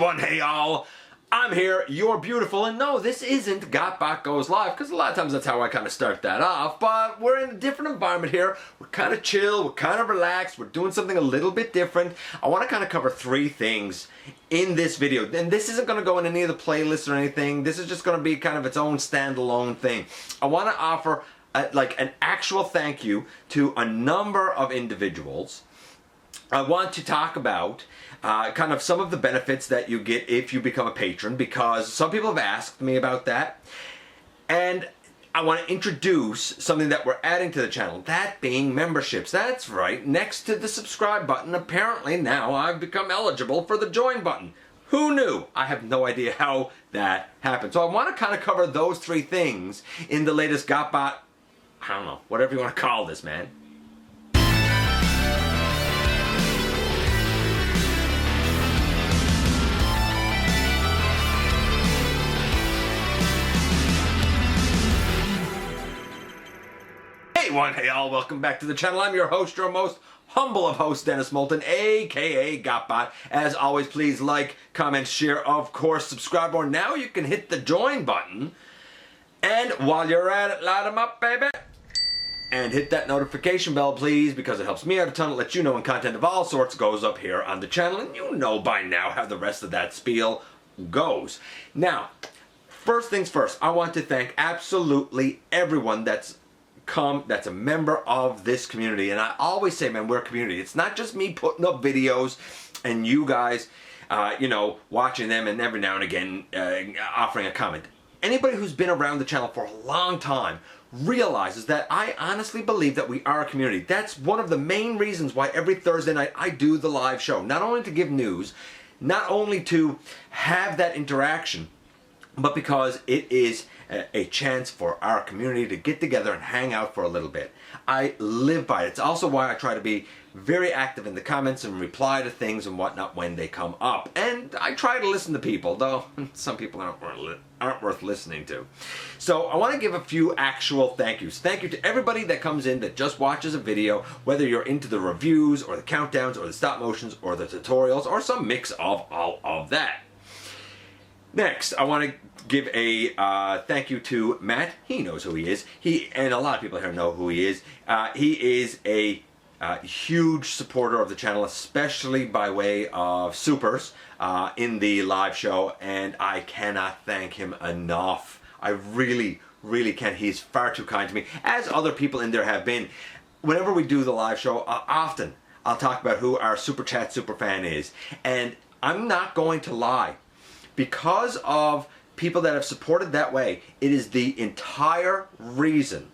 one, hey all. I'm here, you're beautiful, and no, this isn't GotBot Goes Live, because a lot of times that's how I kind of start that off, but we're in a different environment here. We're kind of chill, we're kind of relaxed, we're doing something a little bit different. I want to kind of cover three things in this video, and this isn't going to go in any of the playlists or anything. This is just going to be kind of its own standalone thing. I want to offer like an actual thank you to a number of individuals. I want to talk about kind of some of the benefits that you get if you become a patron, because some people have asked me about that. And I want to introduce something that we're adding to the channel, that being memberships. That's right, next to the subscribe button, apparently now I've become eligible for the join button. Who knew? I have no idea how that happened. So I want to kind of cover those three things in the latest GotBot, I don't know, whatever you want to call this, man. Hey all, welcome back to the channel. I'm your host, your most humble of hosts, Dennis Moulton, aka GotBot. As always, please like, comment, share, of course, subscribe, or now you can hit the join button. And while you're at it, light them up, baby. And hit that notification bell, please, because it helps me out a ton. It lets you know when content of all sorts goes up here on the channel, and you know by now how the rest of that spiel goes. Now, first things first, I want to thank absolutely everyone that's a member of this community. And I always say, man, we're a community. It's not just me putting up videos and you guys you know, watching them and every now and again offering a comment. Anybody who's been around the channel for a long time realizes that I honestly believe that we are a community. That's one of the main reasons why every Thursday night I do the live show. Not only to give news, not only to have that interaction, but because it is a chance for our community to get together and hang out for a little bit. I live by it. It's also why I try to be very active in the comments and reply to things and whatnot when they come up. And I try to listen to people, though some people aren't worth listening to. So I want to give a few actual thank yous. Thank you to everybody that comes in that just watches a video, whether you're into the reviews or the countdowns or the stop motions or the tutorials or some mix of all of that. Next, I want to give a thank you to Matt. He knows who he is. And a lot of people here know who he is. He is a huge supporter of the channel, especially by way of supers in the live show, and I cannot thank him enough. I really, really can't. He's far too kind to me, as other people in there have been. Whenever we do the live show, often I'll talk about who our Super Chat Superfan is, and I'm not going to lie. Because of people that have supported that way, it is the entire reason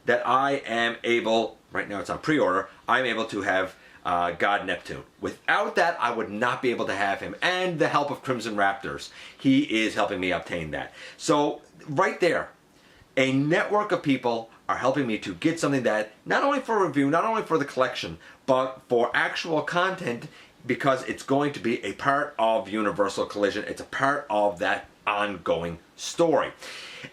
that I am able, right now it's on pre-order, I'm able to have God Neptune. Without that, I would not be able to have him. And the help of Crimson Raptors. He is helping me obtain that. So, right there, a network of people are helping me to get something that, not only for review, not only for the collection, but for actual content, because it's going to be a part of Universal Collision. It's a part of that ongoing story.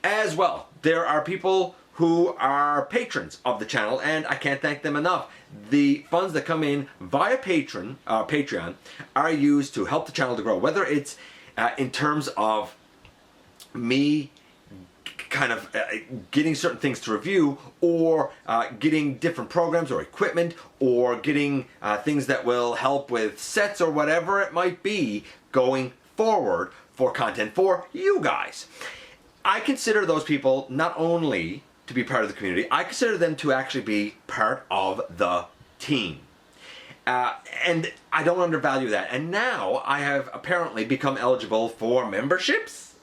As well, there are people who are patrons of the channel, and I can't thank them enough. The funds that come in via Patreon are used to help the channel to grow, whether it's in terms of me kind of getting certain things to review, or getting different programs or equipment, or getting things that will help with sets or whatever it might be going forward for content for you guys. I consider those people not only to be part of the community, I consider them to actually be part of the team. And I don't undervalue that. And now I have apparently become eligible for memberships.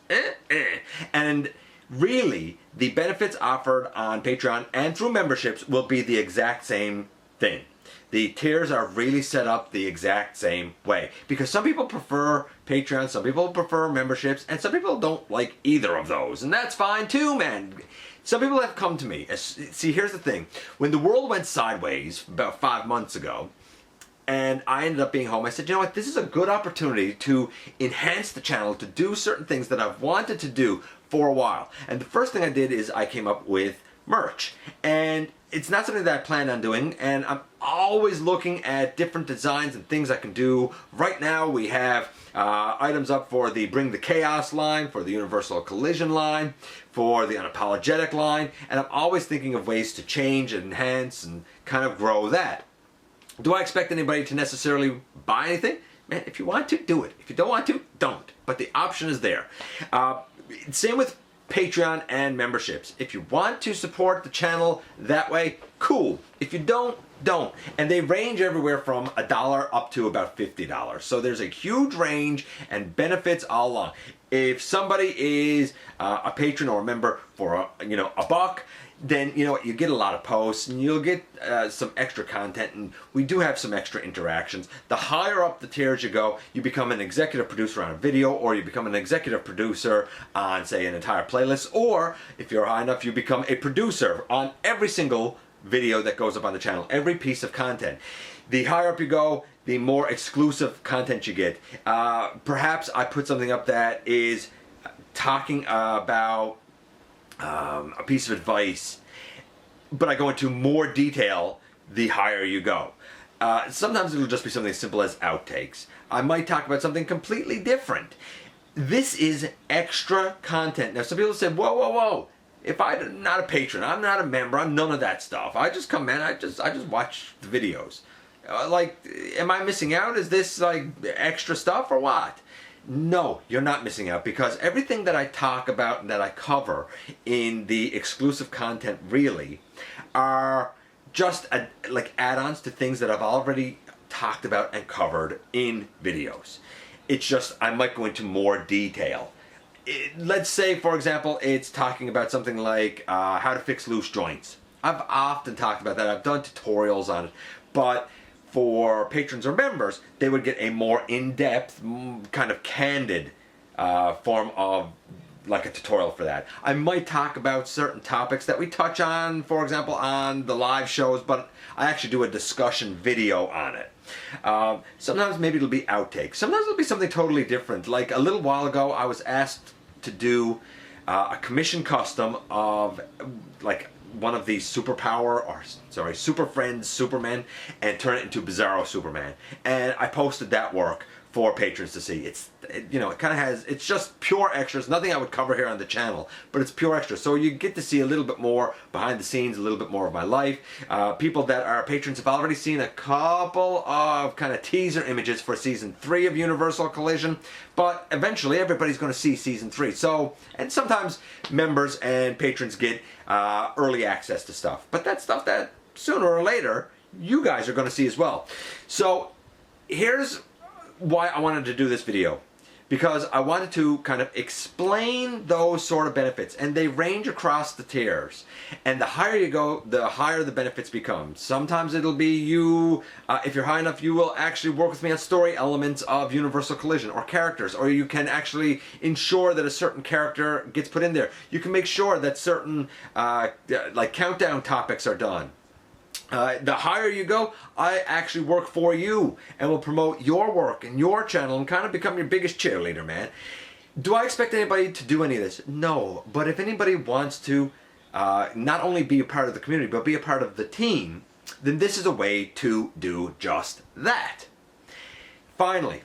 And really, the benefits offered on Patreon and through memberships will be the exact same thing. The tiers are really set up the exact same way. Because some people prefer Patreon, some people prefer memberships, and some people don't like either of those. And that's fine too, man. Some people have come to me. See, here's the thing. When the world went sideways about 5 months ago, and I ended up being home, I said, you know what, this is a good opportunity to enhance the channel, to do certain things that I've wanted to do for a while. And the first thing I did is I came up with merch. And it's not something that I plan on doing, and I'm always looking at different designs and things I can do. Right now we have items up for the Bring the Chaos line, for the Universal Collision line, for the Unapologetic line, and I'm always thinking of ways to change and enhance and kind of grow that. Do I expect anybody to necessarily buy anything? Man, if you want to, do it. If you don't want to, don't. But the option is there. Same with Patreon and memberships. If you want to support the channel that way, cool. If you don't, don't. And they range everywhere from $1 up to about $50. So there's a huge range and benefits all along. If somebody is a patron or a member for a buck, then you get a lot of posts and you'll get some extra content, and we do have some extra interactions. The higher up the tiers you go, you become an executive producer on a video, or you become an executive producer on, say, an entire playlist, or if you're high enough, you become a producer on every single video that goes up on the channel, every piece of content. The higher up you go, the more exclusive content you get. Perhaps I put something up that is talking about a piece of advice, but I go into more detail the higher you go. Sometimes it'll just be something as simple as outtakes. I might talk about something completely different. This is extra content. Now, some people say, whoa, whoa, whoa. If I'm not a patron, I'm not a member, I'm none of that stuff. I just come in, I just watch the videos. Am I missing out? Is this like extra stuff or what? No, you're not missing out, because everything that I talk about and that I cover in the exclusive content really are just like add-ons to things that I've already talked about and covered in videos. It's just I might go into more detail. Let's say, for example, it's talking about something like how to fix loose joints. I've often talked about that. I've done tutorials on it, but for patrons or members, they would get a more in-depth, kind of candid form of like a tutorial for that. I might talk about certain topics that we touch on, for example, on the live shows, but I actually do a discussion video on it. Sometimes maybe it'll be outtakes. Sometimes it'll be something totally different. Like a little while ago, I was asked to do a commission custom of like one of these Super Friends Superman, and turn it into Bizarro Superman. And I posted that work for patrons to see. It kind of has, it's just pure extras, nothing I would cover here on the channel, but it's pure extra. So you get to see a little bit more behind the scenes, a little bit more of my life. People that are patrons have already seen a couple of kind of teaser images for season 3 of Universal Collision, but eventually everybody's going to see season 3. So, and sometimes members and patrons get early access to stuff, but that's stuff that sooner or later you guys are going to see as well. So here's why I wanted to do this video, because I wanted to kind of explain those sort of benefits, and they range across the tiers, and the higher you go, the higher the benefits become. Sometimes it'll be if you're high enough, you will actually work with me on story elements of Universal Collision or characters, or you can actually ensure that a certain character gets put in there. You can make sure that certain like countdown topics are done. The higher you go, I actually work for you and will promote your work and your channel and kind of become your biggest cheerleader, man. Do I expect anybody to do any of this? No. But if anybody wants to not only be a part of the community, but be a part of the team, then this is a way to do just that. Finally,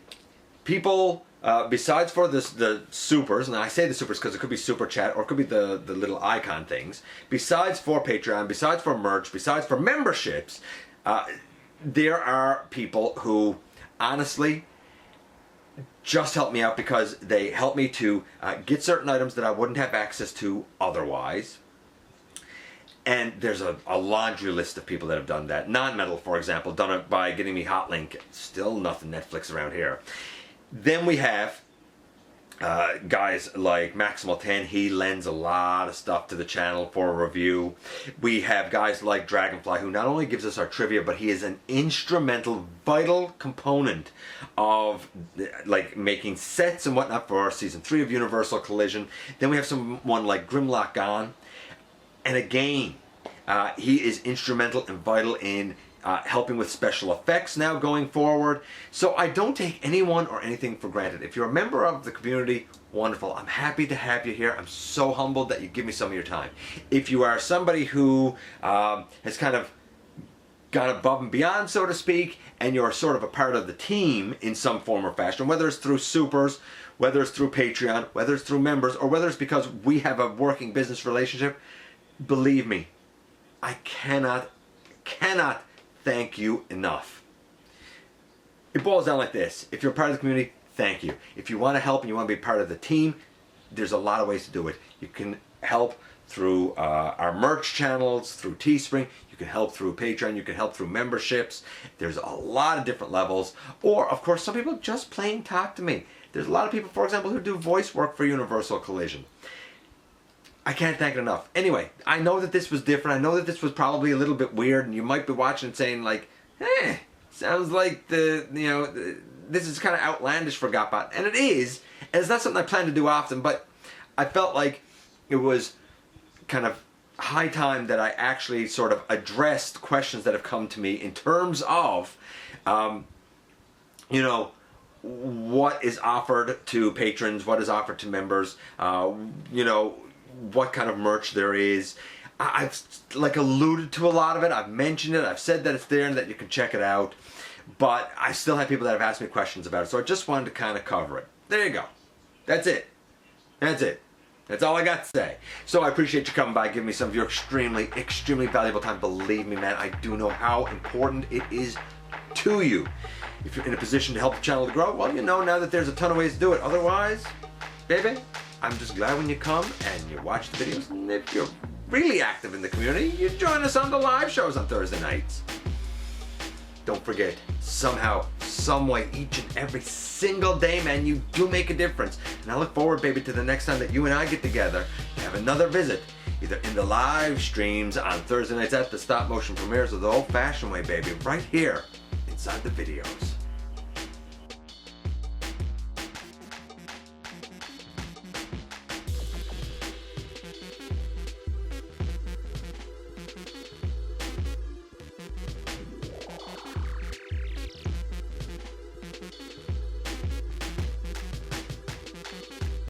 people, besides for the supers, and I say the supers because it could be super chat or it could be the little icon things, besides for Patreon, besides for merch, besides for memberships, there are people who honestly just help me out because they help me to get certain items that I wouldn't have access to otherwise. And there's a laundry list of people that have done that. Non-metal, for example, done it by getting me Hotlink. Still nothing Netflix around here. Then we have guys like Maximal 10. He lends a lot of stuff to the channel for a review. We have guys like Dragonfly, who not only gives us our trivia, but he is an instrumental, vital component of like making sets and whatnot for season 3 of Universal Collision. Then we have someone like Grimlock Gone. And again, he is instrumental and vital in helping with special effects now going forward. So I don't take anyone or anything for granted. If you're a member of the community, wonderful. I'm happy to have you here. I'm so humbled that you give me some of your time. If you are somebody who has kind of gone above and beyond, so to speak, and you're sort of a part of the team in some form or fashion, whether it's through supers, whether it's through Patreon, whether it's through members, or whether it's because we have a working business relationship, believe me, I cannot thank you enough. It boils down like this. If you're a part of the community, thank you. If you want to help and you want to be part of the team, there's a lot of ways to do it. You can help through our merch channels, through Teespring. You can help through Patreon. You can help through memberships. There's a lot of different levels. Or, of course, some people just plain talk to me. There's a lot of people, for example, who do voice work for Universal Collision. I can't thank it enough. Anyway, I know that this was different. I know that this was probably a little bit weird, and you might be watching and saying like, sounds like this is kind of outlandish for GotBot. And it is, and it's not something I plan to do often, but I felt like it was kind of high time that I actually sort of addressed questions that have come to me in terms of, what is offered to patrons, what is offered to members, what kind of merch there is. I've alluded to a lot of it. I've mentioned it. I've said that it's there and that you can check it out. But I still have people that have asked me questions about it. So I just wanted to kind of cover it. There you go. That's it. That's all I got to say. So I appreciate you coming by, giving me some of your extremely, extremely valuable time. Believe me, man, I do know how important it is to you. If you're in a position to help the channel to grow, well, you know now that there's a ton of ways to do it. Otherwise, baby, I'm just glad when you come and you watch the videos. And if you're really active in the community, you join us on the live shows on Thursday nights. Don't forget, somehow, some way, each and every single day, man, you do make a difference. And I look forward, baby, to the next time that you and I get together to have another visit, either in the live streams on Thursday nights at the stop motion premieres or the old-fashioned way, baby, right here inside the videos.